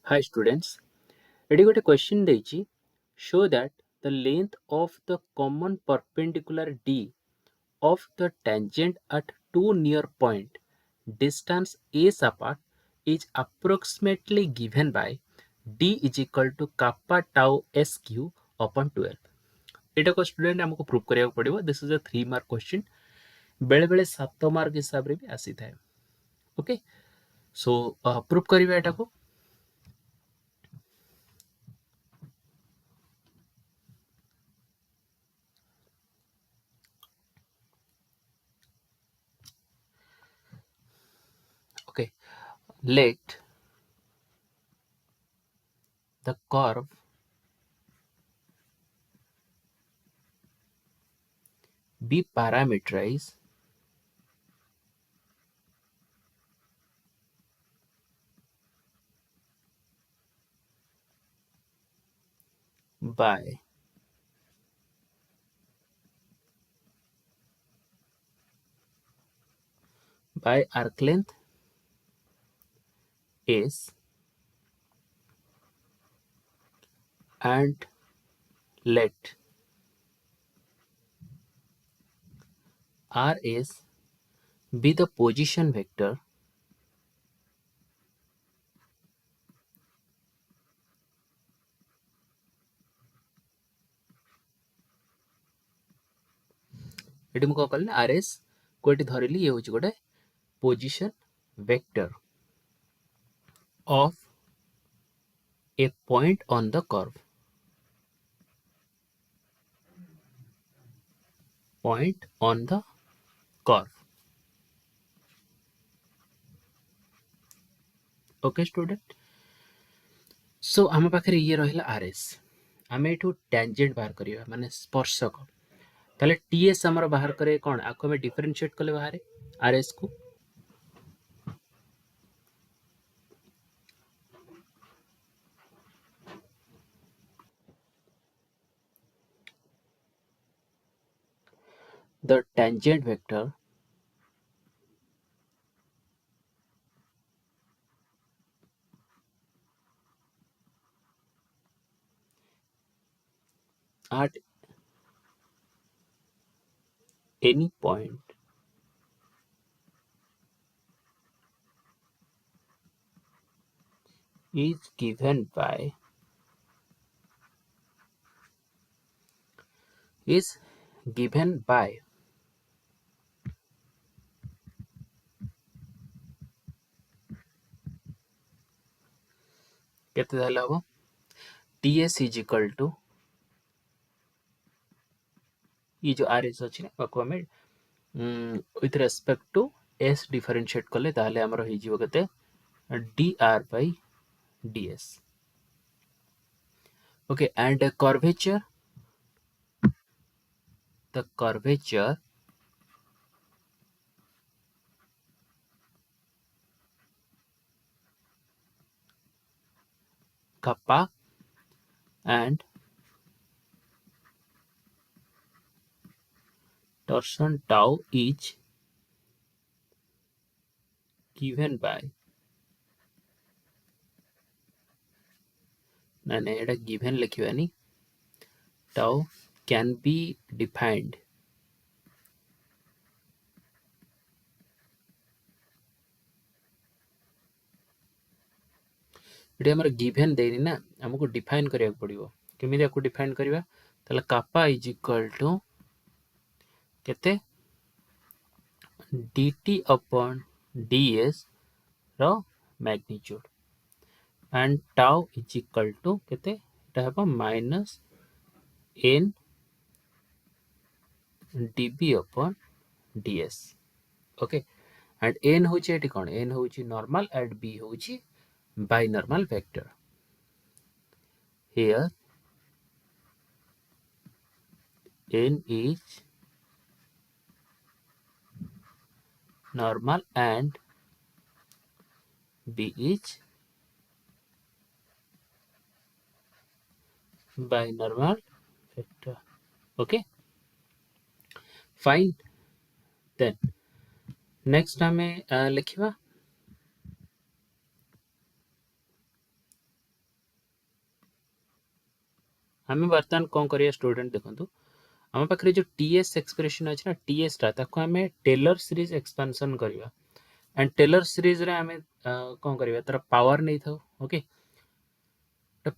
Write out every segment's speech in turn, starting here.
Hi students, ଏଠି ଗୋଟେ question ଦେଇଛି show that the length of the common perpendicular D of the tangent at two near point distance s apart is approximately given by D is equal to kappa tau sq upon 12 ଏଇଟା को student हमको prove କରିବାକୁ पड़िବ this is a 3 mark question बेले बेले 7 mark हिसाब रे भी आसी थाए ओके सो प्रूव करिवे एटा को okay let the curve be parameterized by arc length s and let rs be the position vector eighty मु कहली rs को एटी धरिली ये होची गोटे position vector of a point on the curve point on the curve okay student so आम पाखे ये रहा rs आम एठू टेंजेंट बाहर करिया माने स्पर्शक ताले ts हमर बाहर करे कोन आको में डिफरेंशिएट कले बाहर rs को the tangent vector at any point is given by is given by केते देला हो ts is equal to ये जो rs अछि ना बाको हमें with respect to s differentiate कले ताले हमर होई जीवो केते dr by ds okay and the curvature kappa and torsion tau is given by ना ना एटा given लिखिबानी tau can be defined eighty हमर given देनी ना हमको डिफाइन करिया पड़िबो केमिति याको डिफाइन करिवा ताले kappa is equal to केते dt upon ds ର magnitude and tau is equal to केते एटा हबो minus n dB upon ds okay and n होची एटी कोन n होची normal and b होची binormal vector here n is normal and b is binormal vector okay fine then next हमें लिखिबा आम बर्तमान कौन करिया स्टूडेंट देखो आम पाखे जो टीएस एक्सप्रेशन अच्छे ना टीएस टाक आम टेलर सीरीज एक्सपांशन करवा एंड टेलर सीरीज रे आम कौन करवा तार पावर नहीं था ओके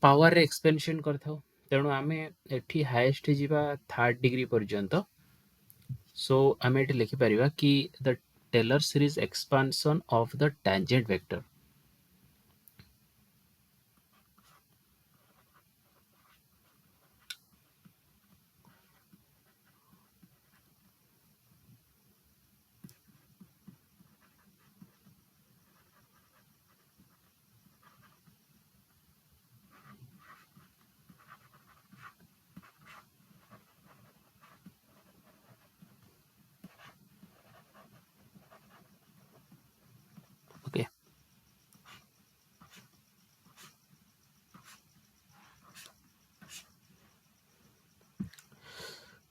पावर रे एक्सपेंशन कर तेणु आम एटी हाएस्ट जीवा थर्ड डिग्री पर्यंत सो आम ये लिखिपर कि the Taylor series expansion of the tangent vector okay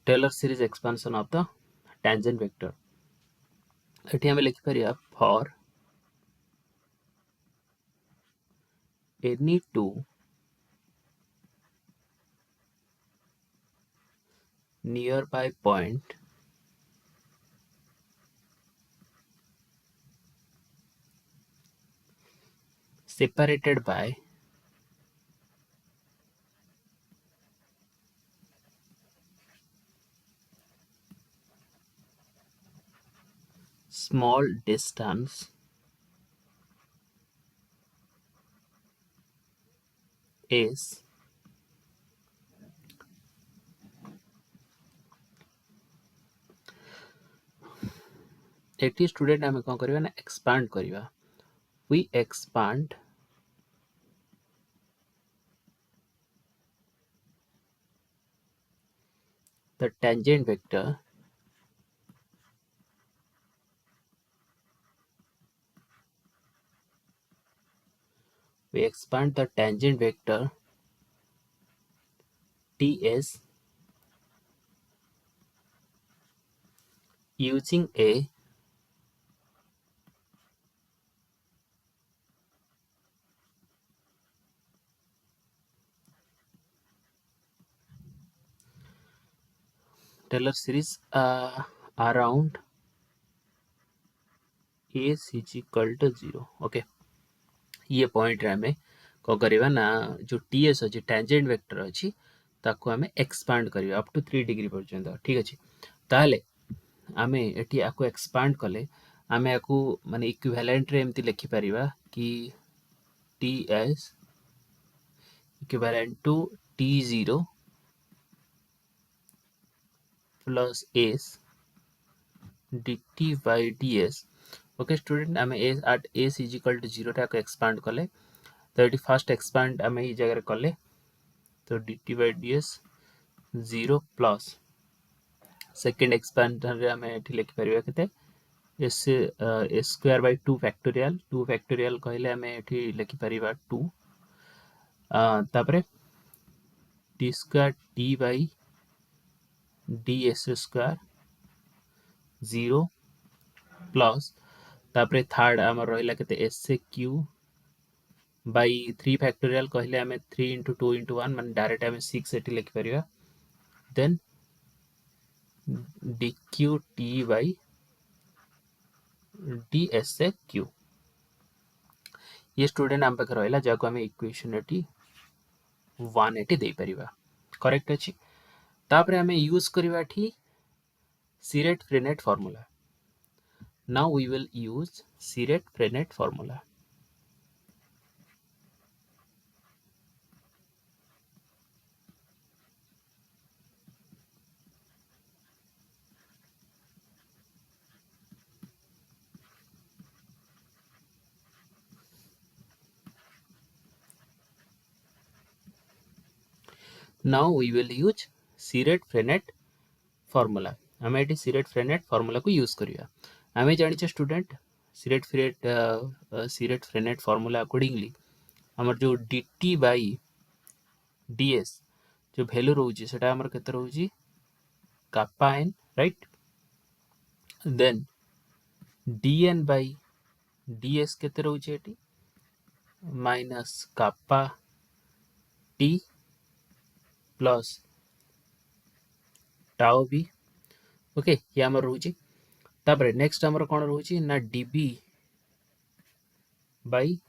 Taylor series expansion of the tangent vector एटी आम लिखिपर for any two nearby point separated by small distance is एटी स्टूडेंट आम कौन करवा ना एक्सपांड करवा we expand the tangent vector we expand the tangent vector ts using a Taylor series around a is equal to 0 okay ये point रे आमे को करबा ना जो टीएस अछि टेंजेंट वेक्टर अछि ताको आमे एक्सपांड करबा अप टू 3 डिग्री पर्यंत ठीक अछि ताले आमे एठी आको एक्सपांड कले आमे आको माने इक्विवेलेंट रे एमति लिखि परिबा कि टीएस इक्विवेलेंट टू टी0 plus S dt by ds okay student आमे S at S is equal to 0 टाको एक्सपांड कले तो ये फर्स्ट एक्सपांड आम ये जगह कले तो dt by ds 0 plus second एक्सपांडन आम ये लिखिपर के एस स्क्वायर बै 2 फैक्टोरियल कहले आम ये लिखिपर 2 तापर टी स्क्वायर टी बै डी एस स्क्वायर 0 प्लस तापर थर्ड आम रहा के एस क्यू by 3 फैक्टोरियल कहले आम 3 into 2 into 1 मान डायरेक्ट आम 6 एटी लिखिपर देन dqt by dsq ये स्टूडेंट आम पाखे रहा जहाँ आम इक्वेशन एटी 180 दे परिबा करेक्ट अच्छी तापर आम यूज करवा Serret Frenet formula now we will use Serret Frenet formula now we will use Serret Frenet formula आम ये सीरेट फ्रेनेट फॉर्मूला को यूज करवा आम जाने स्टूडेंट सीरेट फ्रेनेट फॉर्मूला अकॉर्डिंगली आमर जो dt by ds जो वैल्यू रोचे से आमर केते रोची kappa n right then dn by ds केते रोचे एटी माइनस kappa t प्लस टाओ बी ओके ये आमर रोचे तापर नेक्स्ट आमर कौन रोचे ना DB by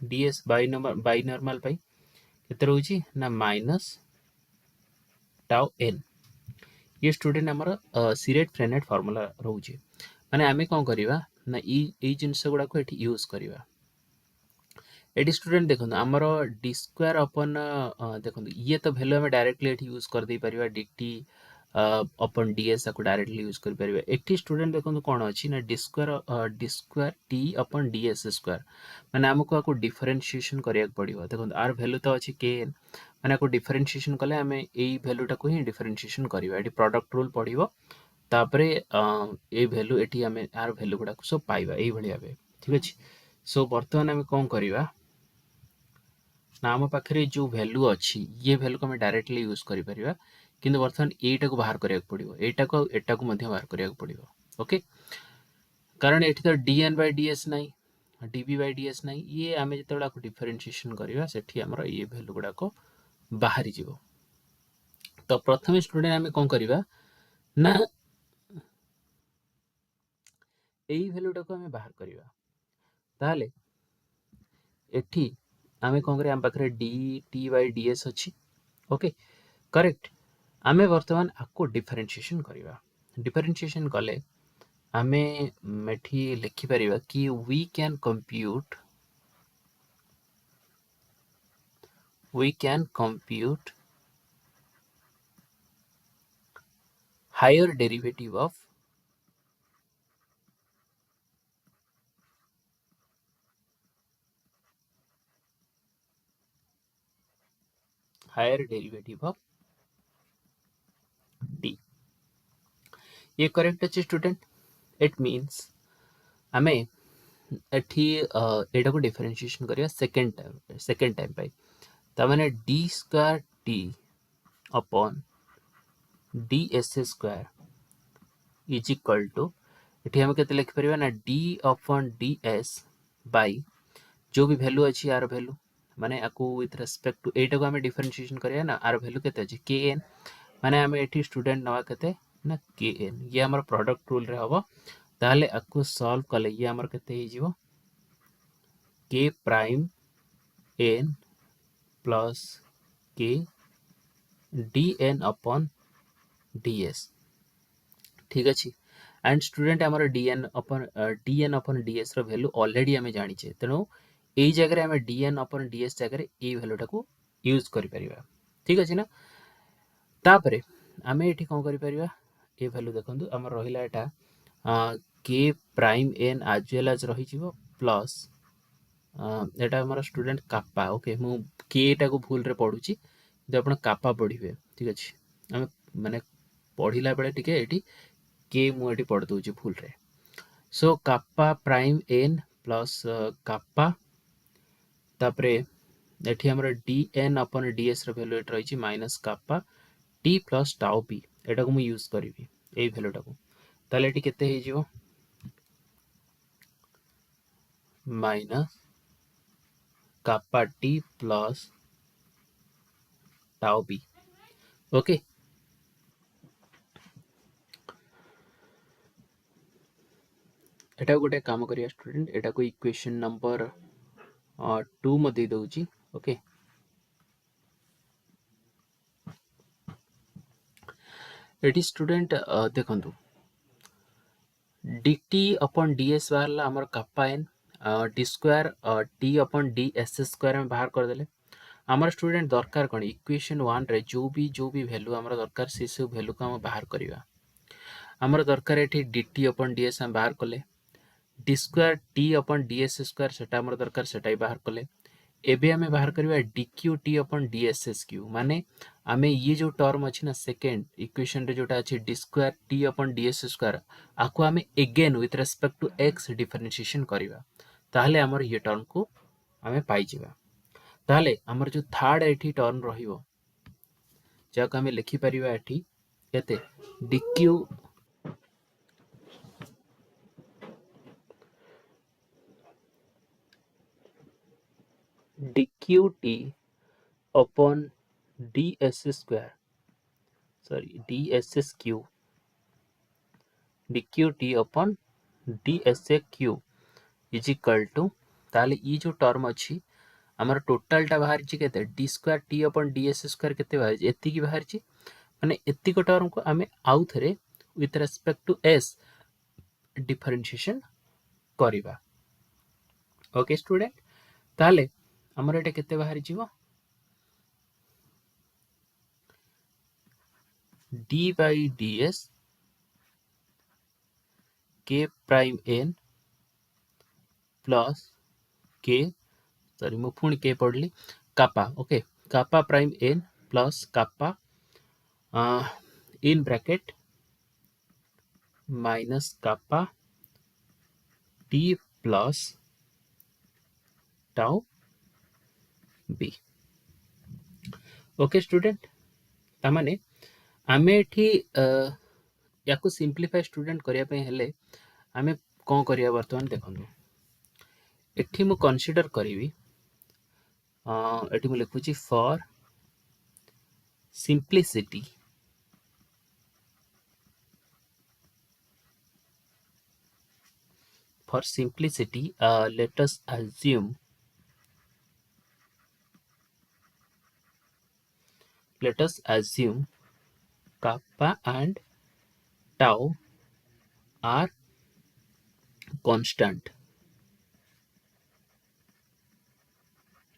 DS binormal पाई केते रोचे ना माइनस टाओ एन ये स्टूडेंट आमर सीरेट फ्रेनेट फार्मूला रोचे माने आमे कौन करिवा ना ई जिनस गुडा को एठी यूज करिवा एटी स्टूडेंट देखो आमर डी स्क्वायर अपन देखो ये तो वैल्यू आम डायरेक्टली एटी यूज कर दे परिवा dt अपन ds को डायरेक्टली यूज कर परिवा एटी स्टूडेंट देखो कौन अच्छी ना D square t upon ds square माने हमको आको डिफरेंशिएशन करिया पड़िबो देखो आर वैल्यू तो अच्छी kn माने आको डिफरेंशिएशन कले हमें एई वैल्यू टाको ही डिफरेंशिएशन करिवा एटी प्रोडक्ट रूल पड़िबो तापरे ए वैल्यू एटी हमें आर वैल्यू गुडा सब पाइबा एई भली भाबे ठीक अछि सो वर्तमान हमें कौन करिवा ना आम पाखे जो वैल्यू अच्छी ये वैल्यू को हमें डायरेक्टली यूज करिपरिबा किंतु वर्तमान एटा को बाहर करिया पड़िबो एटा को मध्य बाहर करिया पड़िबो ओके कारण एठी तो dn बाय ds नाही db बाय ds नाही ये आमे जतबेला को डिफरेंशिएशन करिवा सेठी हमर ये वैल्यू गुडा को बाहरी जीवो तो प्रथम स्टूडेंट आमे कोन करिवा ना एई वैल्यू को हमें बाहर करिवा ताले एठी आमे कोन करिया हम पाखरे dt बाय ds अछि ओके करेक्ट आमे वर्तमान आपको डिफरेंशिएशन करिवा डिफरेंशिएशन कले आमे मेठी लिखि परिबा कि we can compute higher derivative of d ये करेक्ट अछि स्टूडेंट इट मीन्स आमे एठी एटा को डिफरेंशिएशन करिया सेकंड टाइम पाई ता माने d square t upon ds square is equal to एठी हम केते लिख परिबा ना d अपॉन ds बाय जो भी वैल्यू अछि आर वैल्यू माने आकु विथ रेस्पेक्ट टू एटा को हमें डिफरेंशिएशन करिया ना आर वैल्यू केते अछि kn माने हमें एठी स्टूडेंट नवा केते ना kn ये हमर प्रोडक्ट रूल रे हबो ताले आकु सॉल्व कले ये हमर केते हे जिवो k prime n plus k dn upon ds ठीक अछि एंड स्टूडेंट हमर dn अपॉन ds रो वैल्यू ऑलरेडी हमें जानि छे तेनो एई जगह रे हमें dn अपॉन ds जगह रे ए वैल्यू टाको यूज करि परिबा ठीक अछि ना तापरे हमें एठी कोन करि परिबा ए वैल्यू देखंतु हमर रहिला एटा k prime n as well as रहि जिवो प्लस एटा हमर स्टूडेंट कापा ओके मु k टा को भूल रे पढुची जे आपण कापा पढिबे ठीक अछि हम माने पढिला बेले टिके एठी k मु एठी पढ दोची भूल रे so kappa prime n plus kappa तापरे एठी हमर dn अपन ds रो वैल्यू एट रहिची minus kappa t plus tau p एटा को मु यूज करिवि एई वैल्यू टा को ताले एठी केते हे जिवो minus kappa t plus tau p okay एटा गोटे काम करिया स्टूडेंट एटा को इक्वेशन नंबर 2 म दे दउची ओके एटी स्टूडेंट देखंतु dt अपन ds बाहरला हमर कापा n d square t upon ds square में बाहर कर देले हमर स्टूडेंट दरकार कोन इक्वेशन 1 रे जो भी वैल्यू हमर दरकार से सब वैल्यू को हम बाहर करिवा हमर दरकार एठी dt अपन ds हम बाहर कले d square t upon ds square सेटा हमर दरकार सेटाई बाहर कले एबे हमें बाहर करबा dq t अपन dsq माने हमें ये जो टर्म अछि ना सेकंड इक्वेशन रे जोटा अछि d square t upon ds square आको हमें again with respect to x differentiation करबा ताहले हमर ये टर्म को हमें पाई जिबा ताहले हमर जो थर्ड एठी टर्म रहिबो जाको हमें लिखि परिबा एठी केते dq dqt upon ds square ds Q dq t upon dsa Q is equal to ताले ये जो टर्म अच्छी आमर टोटालटा बाहर केते D square T upon DS square केते बाहर एतिकी बाहर माने एतिक टर्म को आमे आउ थरे with respect to S differentiation करिबा ओके स्टूडेंट ताले आमर एटा केते बाहर जीवो D by DS K prime N plus K sorry मु पुणी के पढ़ली kappa okay kappa prime N plus kappa in bracket minus kappa T plus tau B okay student तामाने आमे एठी या को सिंप्लीफाई स्टूडेंट करिया पे हेले आमे कोन करिया वर्तमान देखंदु एठी मु कंसीडर करिवि एठी मु लिखुची for simplicity let us assume kappa and tau are constant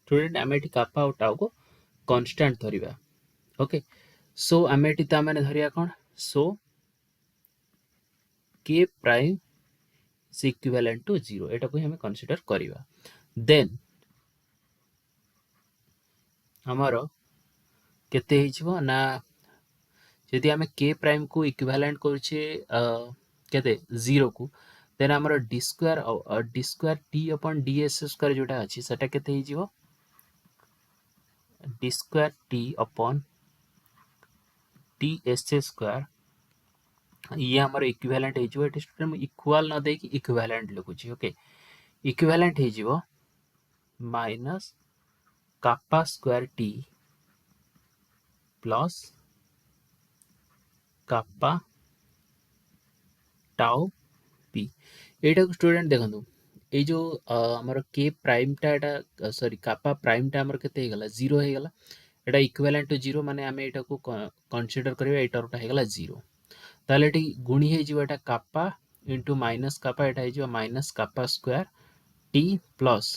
स्टूडेंट आमे एठी kappa और tau को constant धरिबा ओके सो आमे एठी ता माने धरिया कोन सो k prime is equivalent to 0 एटा को हमें कंसीडर करिबा देन हमारो केते हिजबो ना यदि आमे k प्राइम को इक्विवेलेंट करछे केते 0 को देन हमारो d square t upon ds square जोटा अछि सेटा केते हिजबो d square t upon ds square ये हमारे इक्विवेलेंट हे जो एटी स्टूडेंट इक्वल न दे कि इक्विवेलेंट लिखुची ओके इक्विवेलेंट हे जीवो minus kappa square T plus kappa tau P एटा को स्टूडेंट देखंतु ए जो हमर के प्राइम टा एटा सॉरी कापा प्राइम टा हमर केते हे गला 0 हे गला एटा इक्विवेलेंट टू 0 माने हमें एटा को कंसीडर करबा ए टर्म टा हे गला 0 ताले एटी गुणी हे जीव एटा कापा इनटू माइनस कापा एटा हे जीव minus kappa square T plus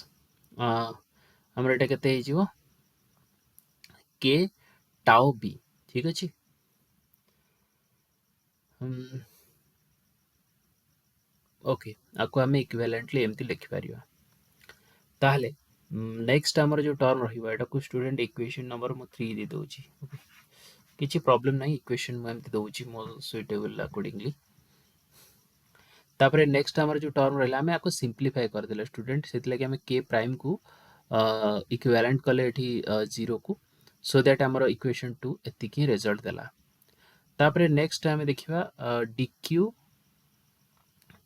हमर एटा केते हे जीव के टाउ बी ठीक अछि ओके आको हमें इक्विवेलेंटली एमती लिखि परिबा ताले नेक्स्ट हमर जो टर्म रहिबा एटा को स्टूडेंट इक्वेशन नंबर मो 3 दे दोची ओके किछि प्रॉब्लम नाही इक्वेशन में एमती दोची मो सुइटेबल अकॉर्डिंगली तापरे नेक्स्ट हमर जो टर्म रहला हमें आको सिंपलीफाई कर देला स्टूडेंट सेति लागि हमें k प्राइम को इक्विवेलेंट कले एठी 0 को सो दैट हमर इक्वेशन 2 एतिकी रिजल्ट देला तापरे नेक्स्ट हमें देखिबा dq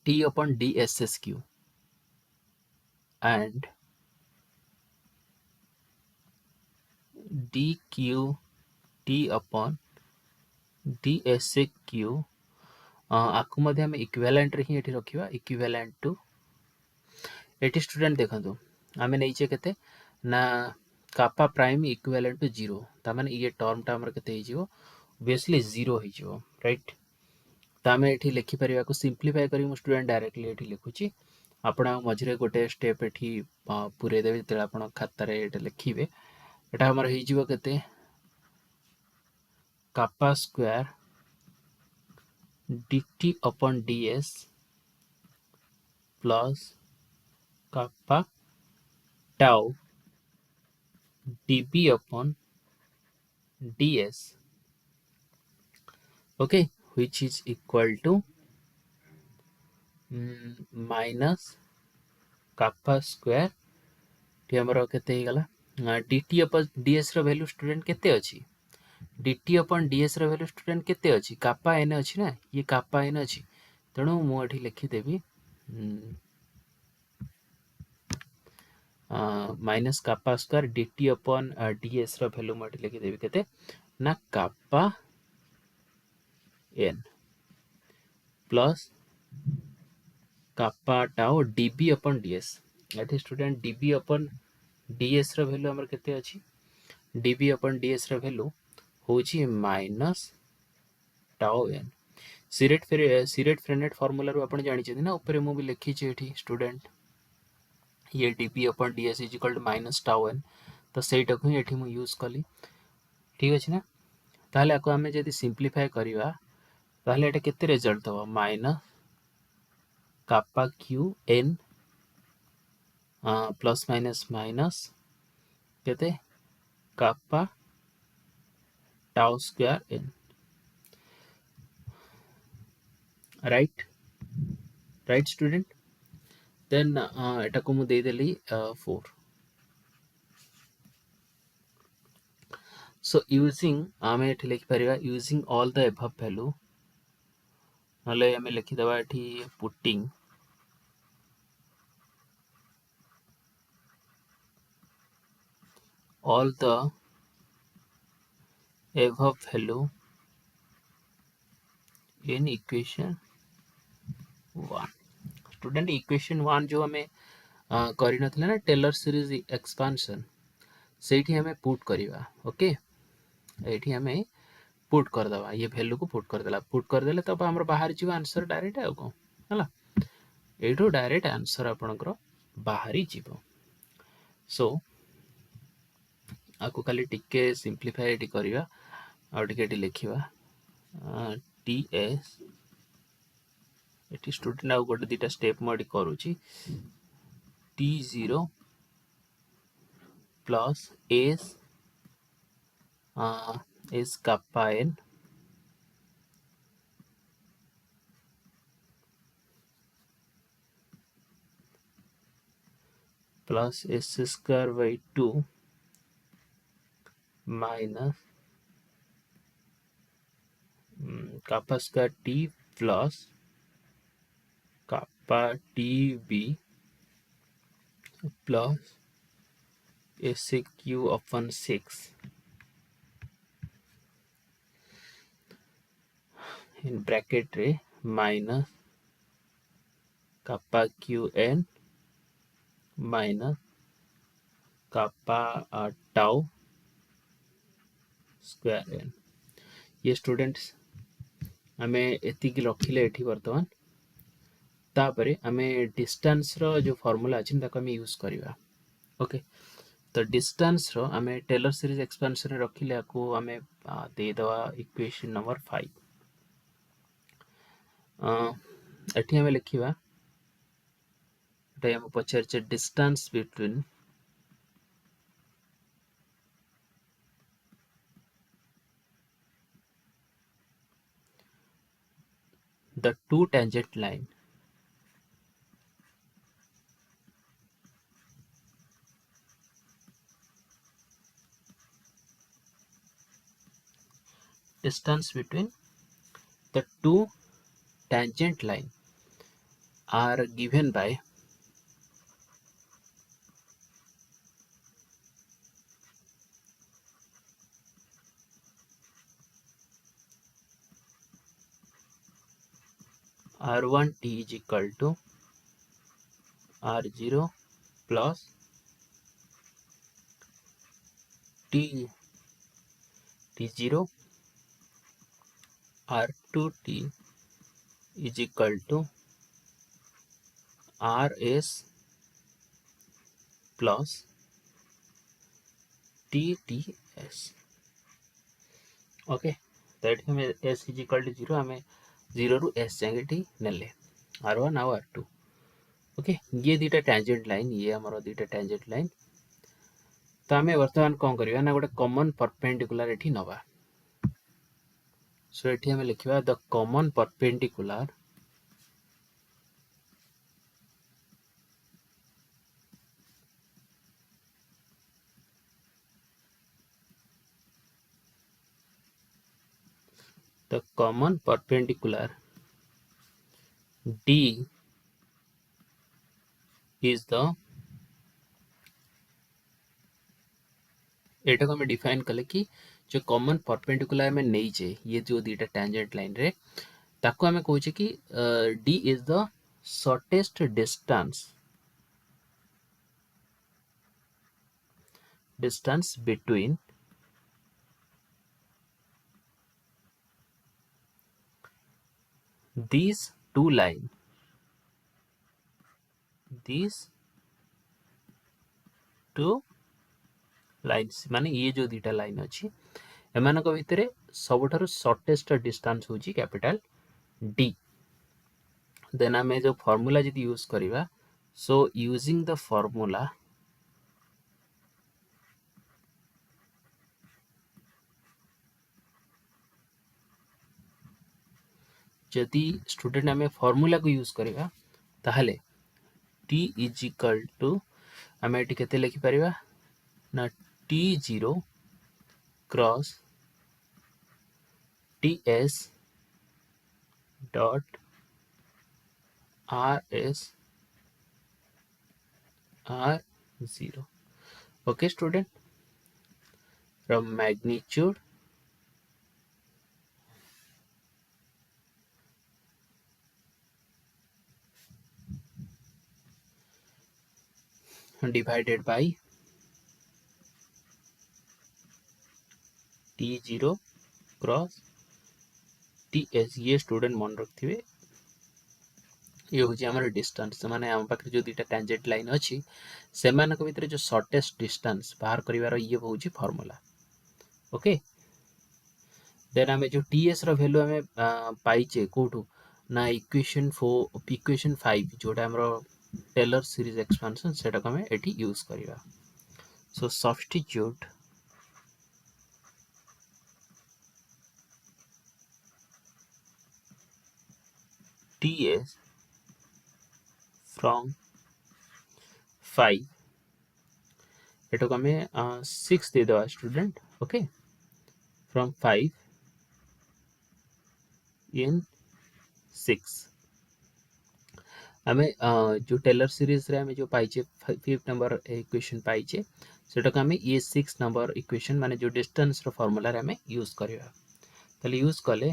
t upon dssq and dq t upon dsaq आकु मध्ये हम इक्विवेलेंट रे ही एठी रखिबा इक्विवेलेंट टू एठी स्टूडेंट देखंतु हमें नैचे केते ना कापा प्राइम इक्विवेलेंट टू 0 ता माने ये टर्म टा हमर केते हिजिवो ऑब्वियसली 0 हिजिवो राइट ता हमें एठी लिखि परिबा को सिंपलीफाई करी मु स्टूडेंट डायरेक्टली एठी लिखुची आपण मझरे गोटे स्टेप एठी पुरे देबे ते आपण खाता रे एटा लिखिबे एटा हमर हिजिवो केते kappa square dt upon ds plus kappa tau db upon ds okay which is equal to minus kappa square T हमर केते हे गला dt upon ds रो वैल्यू स्टूडेंट केते अछि dt upon ds रो वैल्यू स्टूडेंट केते अछि कापा n अछि ना ये कापा n अछि तेणु मु एठी लिखि देबी minus kappa square dt upon ds रो वैल्यू मैं लिखिदेवी केते ना kappa n plus kappa tau db upon ds एठी स्टूडेंट db अपन ds रो वैल्यू हमर केते अछि db अपन ds रो वैल्यू होची minus tau n Serret Frenet formula रो अपन जानि छथि ना ऊपर मु भी लिखि छी एठी स्टूडेंट ये dp upon ds is equal to minus tau n तो सेटा को एठी मु यूज कली ठीक अछि ना ताले आको हमें यदि सिंप्लीफाई करिवा ताले एटा केते रिजल्ट दबा माइनस कापा क्यू n प्लस माइनस माइनस केते kappa tau square n right right student then एटा को मु दे देली 4 so using आमे एठी लिखि परिवा using all the above value नले आमे लिखि दबा एठी putting all the above value in equation 1 student equation 1 जो हमें करि नथिले ना टेलर सीरीज एक्सपांशन सेठी हमें पुट करिवा ओके एठी हमें पुट कर दवा ये वैल्यू को पुट कर देला पुट कर देले तब हमर बाहर जीव आंसर डायरेक्ट आ को हला एठो डायरेक्ट आंसर आपनकर बाहरी जीव सो आको खाली टिके सिंप्लीफाई एटी करिवा और टिके एटी लिखिवा ts एटी स्टूडेंट आ गोटे दीटा स्टेप मोडी करूची t0 plus s kappa n plus s square by 2 minus kappa square t plus kappa tb plus saq upon 6 in bracket रे minus kappa qn minus kappa tau square n ये students आमे एतिकी रखिले एठी वर्तमान तापरे आमे distance रो जो formula अछि ताको आमे यूज करिवा ओके तो डिस्टेंस रो आमे टेलर सीरीज एक्सपेंशन रखिले को आमे दे दवा इक्वेशन नंबर 5 एठी आमे लिखिवा एटा हम पचार छ distance between the two tangent line distance between the two tangent line are given by r1t is equal to r0 plus t0 r2t is equal to rs plus tts okay तो ये हमें s is equal to 0 हमें 0 रु s जाएंगे नेले r1 और r2 okay ये दीटा tangent line ये हमारा दीटा टेंजेंट लाइन तो आमे वर्तमान कोन करिया ना गोटे कॉमन परपेंडिकुलर एठी नबा सो एठी हमें लिखिबा the common perpendicular D is the एटा को हमें डिफाइन कले कि जो कॉमन परपेंडिकुलर में नहीं जे ये जो दीटा टेंजेंट लाइन रे ताको हमें कहूचे कि D is the shortest distance between these two line these two lines माने ये जो दीटा लाइन अच्छी एमानक भितर सबुठारु शॉर्टेस्ट डिस्टेंस होची कैपिटल डी देन आमे जो फार्मूला जदी यूज करिवा सो यूजिंग द फार्मूला जदी स्टूडेंट आमे फार्मूला को यूज करिवा ताहले t इज इक्वल टू आमे एटी केते लिखि परिवा ना t0 cross ts dot rs r0 okay student from magnitude divided by t0 cross ts ये स्टूडेंट मन रखिए ये हूँ आम डिस्टेंस माने आम पाखे जो दुटा टेंजेंट लाइन अच्छी से भितर जो शॉर्टेस्ट डिस्टेंस बाहर कर ये हूँ फॉर्मूला ओके देन आम जो टीएस रैल्यू आम पाइचे कौटू ना इक्वेशन 5 जोटा आम टेलर सीरीज एक्सपेंशन से आम ये यूज करवा सो सब्स्टिट्यूट ts from 5 एटा को हमें 6 दे दवा स्टूडेंट ओके फ्रॉम 5 इन 6 हमें जो टेलर सीरीज रे हमें जो पाइचे 5th नंबर इक्वेशन पाइचे सेटा को हमें ये 6 नंबर इक्वेशन माने जो डिस्टेंस रो फार्मूला रे हमें यूज करबा तले यूज कले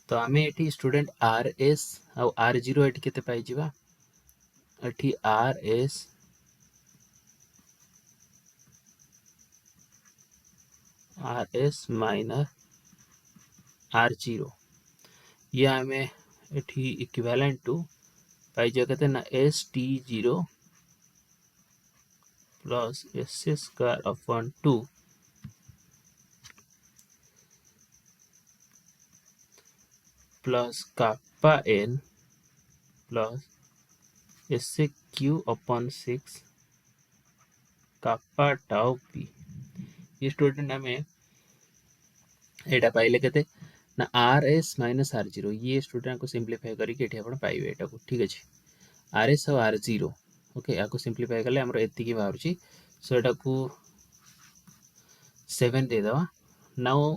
तो हमें एठी स्टूडेंट rs और r0 एठी केते पाइ जिबा एठी rs माइनस r0 ये हमें एठी इक्विवेलेंट टू पाइ जो कहते ना st0 plus s square upon 2 plus kappa n plus s q upon 6 kappa tau p ये स्टूडेंट हमें एटा पाइले केते ना rs माइनस r0 ये स्टूडेंट को सिंप्लीफाई करके एठी आपण पाइबे एटा को ठीक अछि rs और r0 ओके आको सिंप्लीफाई करले हमर एति की बाहरची सो एटा को 7 दे दवा now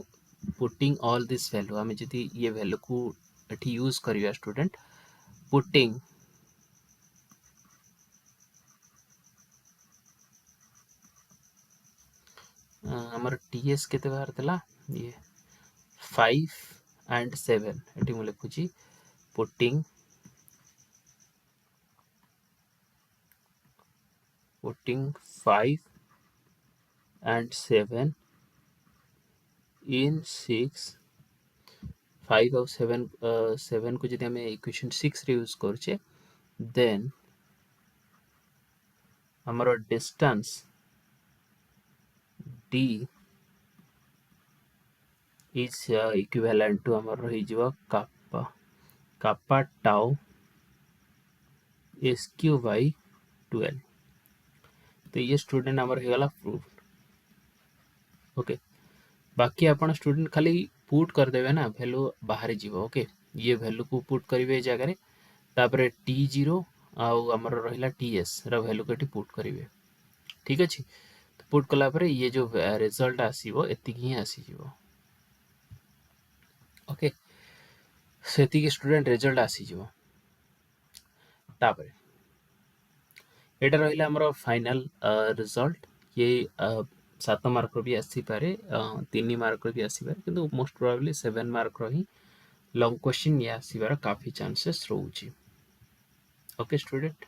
putting all this value हमें जदी ये वैल्यू को एठी यूज करिया स्टूडेंट पुटिंग हमर टीएस केते बाहर तला ये 5 and 7 एठी मु लिखुची पुटिंग putting 5 and 7 in 6 5 और 7 को जब हमें इक्वेशन 6 रे यूज करछे देन हमारा distance d is equivalent to हमारा रही जीवा kappa tau sq by 12 तो ये स्टूडेंट हमारा हो गला प्रूफ ओके बाकी आपण स्टूडेंट खाली पुट कर देबे ना वैल्यू बाहर जीवो ओके ये वैल्यू को पुट करिवे जगह रे तापरे t0 आउ हमर रहिला ts रा वैल्यू को पुट करिवे ठीक अछि तो पुट कला परे ये जो रिजल्ट आसीबो एति ही आसी जीवो ओके सेति के स्टूडेंट रिजल्ट आसी जीवो तापरे एटा रहिला हमर फाइनल रिजल्ट ये 7 मार्क भी आसी पारे 3 मार्क भी आसी पारे किंतु मोस्ट प्रोबेबली 7 मार्क ही लॉन्ग क्वेश्चन ये आसीबार काफी चांसेस रहउची। Okay student,